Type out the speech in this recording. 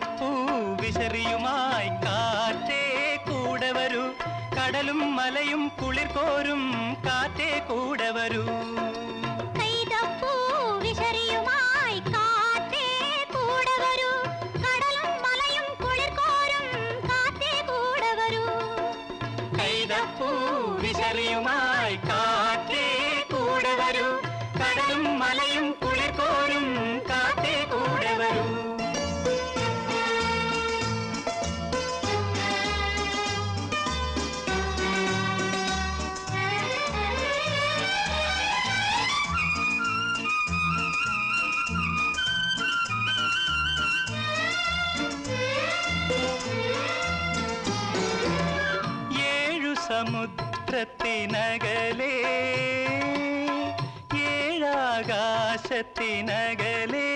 കൈതപ്പൂ വിശറിയുമായി കാറ്റേ കൂടെ വരൂ കടലും മലയും കുളിർ കോരും കാറ്റേ കൂടെ വരൂ കൈതപ്പൂ വിശറിയുമായി കാറ്റേ കൂടെ വരൂ കടലും മലയും കുളിർ കോരും കാറ്റേ കൂടെ വരൂ കൈതപ്പൂ വിശറിയുമായി കാറ്റേ കൂടെ വരൂ കടലും മലയും കുളിർ കോരും കാറ്റേ കൂടെ വരൂ സമുദ്രത്തിനകലേ ഏഴാകാശത്തിനകലേ